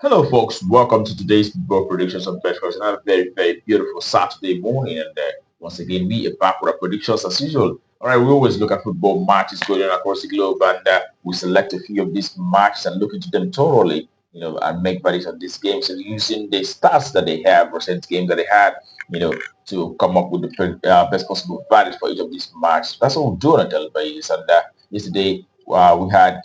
Hello, folks. Welcome to today's football predictions on Betcross. Another very beautiful Saturday morning, and once again, we are back with our predictions as usual. All right, we always look at football matches going on across the globe, and we select a few of these matches and look into them thoroughly, and make predictions on these games and using the stats that they have, recent games that they had, to come up with the best possible values for each of these matches. That's what we do on a daily basis. And yesterday, we had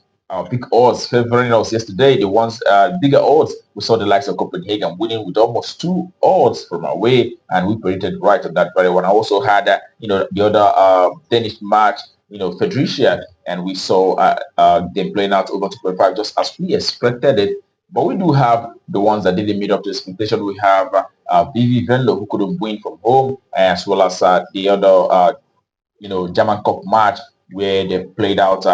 big odds favoring us yesterday. The ones bigger odds. We saw the likes of Copenhagen winning with almost two odds from away, and we predicted right on that very one. I also had the other Danish match, Fredericia, and we saw them playing out over 2.5 just as we expected it. But we do have the ones that didn't meet up to expectation. We have BV Venlo, who couldn't win from home, as well as the other German Cup match where they played out,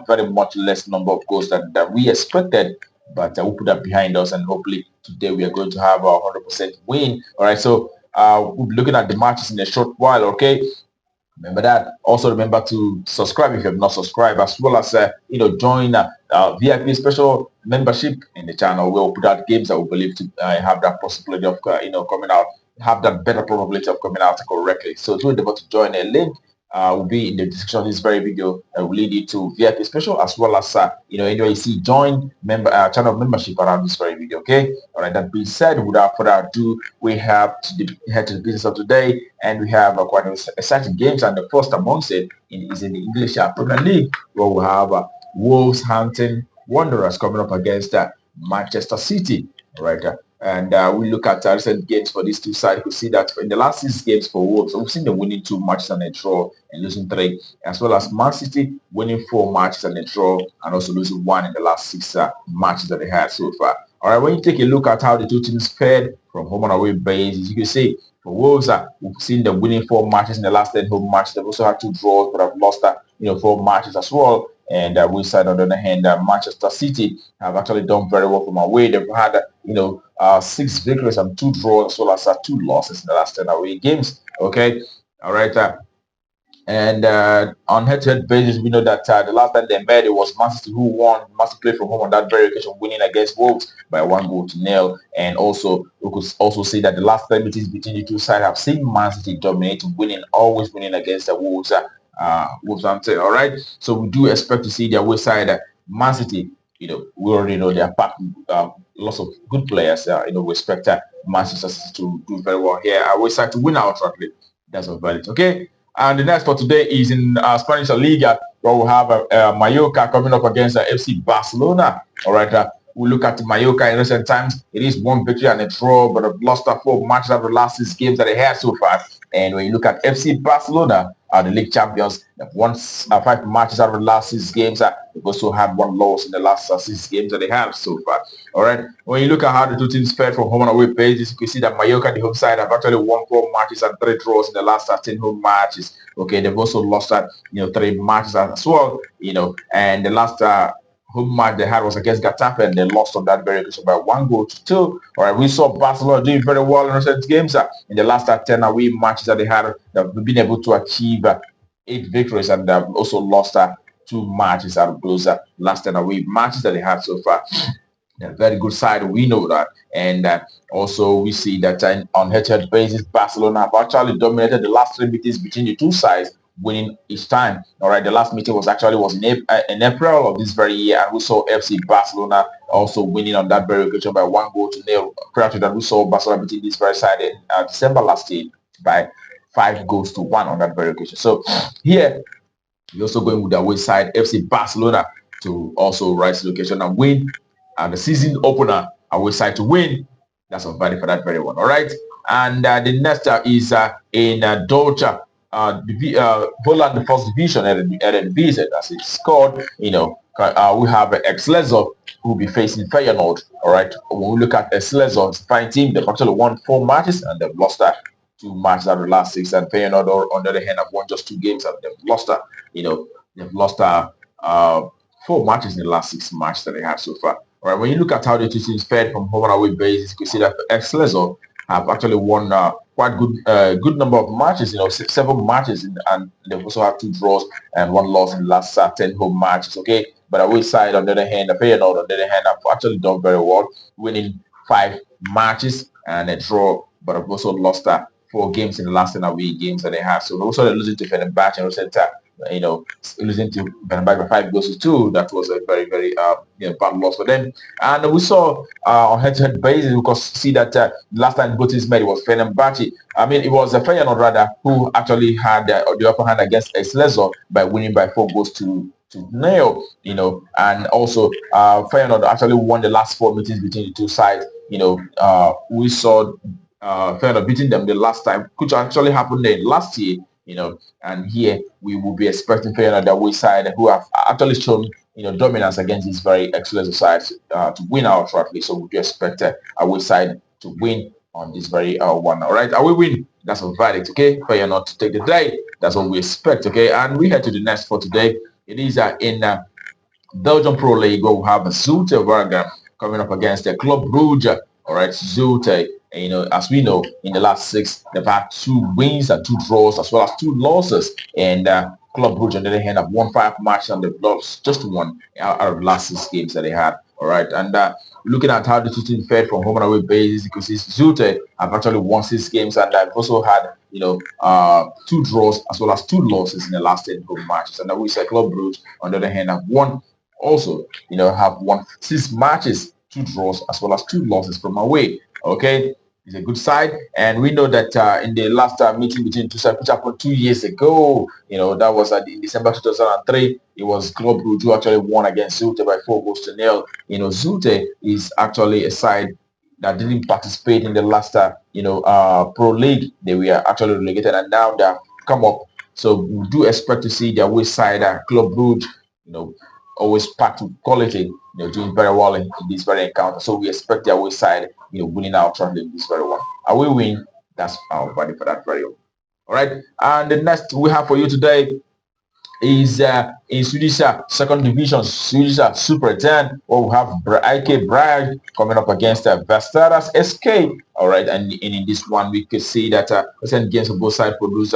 very much less number of goals that we expected, but we put that behind us, and hopefully today we are going to have a 100% win. All right, so we'll be looking at the matches in a short while. Okay, remember that. Also remember to subscribe if you have not subscribed, as well as join VIP special membership in the channel. We'll put out games that we believe to have that possibility of coming out, have that better probability of coming out correctly. So do endeavor to join. A link will be in the description of this very video and will lead you to VIP special, as well as anyway you see join channel membership around this very video. Okay, all right, that being said, without further ado, we have to head to the business of today, and we have quite exciting games, and the first amongst it is in the English Premier League, where we have Wolverhampton Wanderers coming up against Manchester City. All right, and we look at recent games for these two sides. We see that in the last 6 games for Wolves, we've seen them winning 2 matches and a draw and losing 3, as well as Man City winning 4 matches and a draw and also losing 1 in the last 6 matches that they had so far. All right, when you take a look at how the two teams fared from home and away basis, you can see for Wolves, we've seen them winning 4 matches in the last 10 home matches. They've also had 2 draws, but have lost 4 matches as well. And we side on the other hand, Manchester City have actually done very well from away. They've had 6 victories and 2 draws, as well as 2 losses in the last 10 away games. Okay, all right. And on head-to-head basis, we know that the last time they met, it was Man City who won. Man City played from home on that very occasion, winning against Wolves by 1-0. And also, we could also see that the last 10 meetings between the two sides have seen Man City dominate, always winning against the Wolves. Wolverhampton. All right, so we do expect to see their way side. Man City, we already know they're packed lots of good players. We expect Manchester City to do very well here. I will side to win outrightly. That's about it. Okay. And the next for today is in Spanish Liga, where we have Mallorca coming up against FC Barcelona. All right, we look at Mallorca in recent times. It is 1 victory and a draw, but they've lost 4 matches out of the last 6 games that they had so far. And when you look at FC Barcelona, the league champions, they've won 5 matches out of the last 6 games. They've also had 1 loss in the last 6 games that they have so far. All right. When you look at how the two teams fared from home and away basis, you can see that Mallorca, the home side, have actually won 4 matches and 3 draws in the last 10 home matches. Okay, they've also lost 3 matches as well. And the last home match they had was against Getafe, and they lost on that very occasion by 1-2. All right, we saw Barcelona doing very well in recent games. In the last 10 away matches that they had, they've been able to achieve 8 victories, and they've also lost 2 matches out of those last 10 away matches that they had so far. They're a very good side, we know that. And also we see that on head-to-head basis, Barcelona have actually dominated the last 3 meetings between the two sides, winning each time. All right, the last meeting was in April of this very year, and we saw FC Barcelona also winning on that very occasion by 1-0. Prior to that, we saw Barcelona beating this very side in December last year by 5-1 on that very occasion. So here we're also going with the away side, FC Barcelona, to also rise to the occasion and win. And the season opener, away side to win. That's a value for that very one. All right, and the next is in Deutsche. Holland, the first division at the visit, as it's called. We have Excelsior who will be facing Feyenord. All right, when we look at Excelsior, it's a fine team. They've actually won 4 matches and they've lost 2 matches out of the last 6. And Feyenord, on the other hand, have won just 2 games and they've lost they've lost 4 matches in the last 6 matches that they have so far. All right, when you look at how the two teams fared from home and away basis, you can see that Excelsior have actually won quite good number of matches, 7 matches, and they've also had 2 draws and 1 loss in the last 10 home matches. Okay, But away side, on the other hand, the Feyenord, on the other hand, have actually done very well, winning 5 matches and a draw, but have also lost 4 games in the last 10 away games that they have. So also they're losing to Fenerbahce and Rosetta, losing to Fenerbahce by 5 goals to 2. That was a very, very bad loss for them. And we saw on head-to-head basis, because see that last time both teams met, it was Fenerbahce. I mean, it was a Feyenord rather who actually had the upper hand against Excelsior by winning by 4 goals to Mayol, and also Feyenord actually won the last 4 meetings between the two sides. We saw Feyenord beating them the last time, which actually happened there last year. And here we will be expecting Feyenord, the away side, who have actually shown dominance against these very excellent sides to win outrightly. So we do expect away side to win on this very one. All right, away win. That's a verdict. Okay, Feyenord to take the day. That's what we expect. Okay, and we head to the next for today. It is in Belgian Pro League where we have Brugge coming up against the Club Brugge. All right, Zulte. As we know, in the last 6, they've had 2 wins and 2 draws, as well as 2 losses. And Club Brugge, on the other hand, have won 5 matches and they've lost just 1 out of the last 6 games that they had. All right, and looking at how the two teams fared from home and away basis, because Zulte have actually won 6 games and they've also had 2 draws as well as 2 losses in the last 10 home matches. And we say Club Brugge, on the other hand, have won also, have won 6 matches, 2 draws as well as 2 losses from away. Okay, it's a good side, and we know that in the last meeting between two sides, which happened 2 years ago, that was in December 2003. It was Club Brugge who actually won against Zulte by 4 goals to 0. Zulte is actually a side that didn't participate in the last Pro League. They were actually relegated, and now they've come up. So we do expect to see their way side, Club Brugge, always packed with quality, doing very well in this very encounter. So we expect their away side, winning out in this very one. Away win, that's our value for that very one. All right. And the next we have for you today is in Swedish second division, Swedish Super 10, where we have IFK Brugge coming up against Vestaras SK. All right, and in this one we could see that recent games on both sides produce,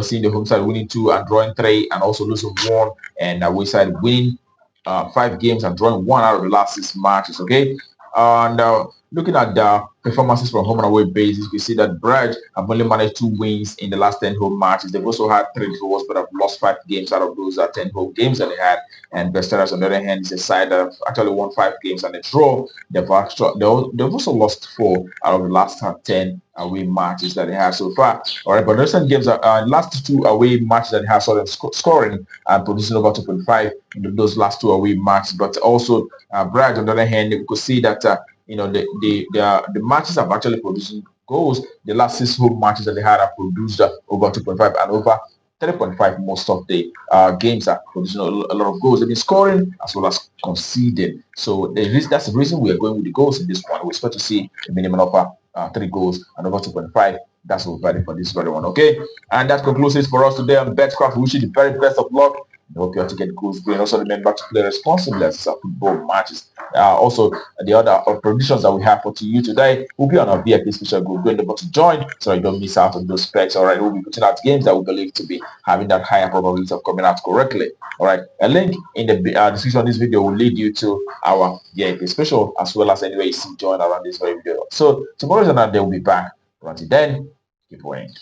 seeing the home side winning 2 and drawing 3, and also losing 1, and away side winning 5 games and drawing 1 out of the last 6 matches. Okay, and looking at the performances from home and away basis, we see that Brugge have only managed 2 wins in the last 10 home matches. They've also had 3 draws, but have lost 5 games out of those 10 home games that they had. And Vestaras, on the other hand, is a side that have actually won 5 games and a draw. They've also lost 4 out of the last 10 away matches that they have so far. All right, but the recent games are last 2 away matches that they have sort of scoring and producing over 2.5 in those last 2 away matches. But also Brugge, on the other hand, you could see that the matches have actually producing goals. The last 6 home matches that they had have produced over 2.5 and over 3.5. Most of the games are producing a lot of goals. They've been scoring as well as conceding. So that's the reason we are going with the goals in this one. We expect to see a minimum of 3 goals and over 2.5. That's what value for this very one. Okay, and that concludes it for us today on Betcraft. We wish you the very best of luck. I hope you have to get goals going. Also remember to play responsibly as football matches. Also, the other predictions that we have for you today will be on our VIP special group. Going to join so you don't miss out on those specs. All right, we'll be putting out games that we believe to be having that higher probability of coming out correctly. All right, a link in the description of this video will lead you to our VIP special, as well as anywhere you see join around this very video. So tomorrow's another day. We'll be back. Until then, keep playing.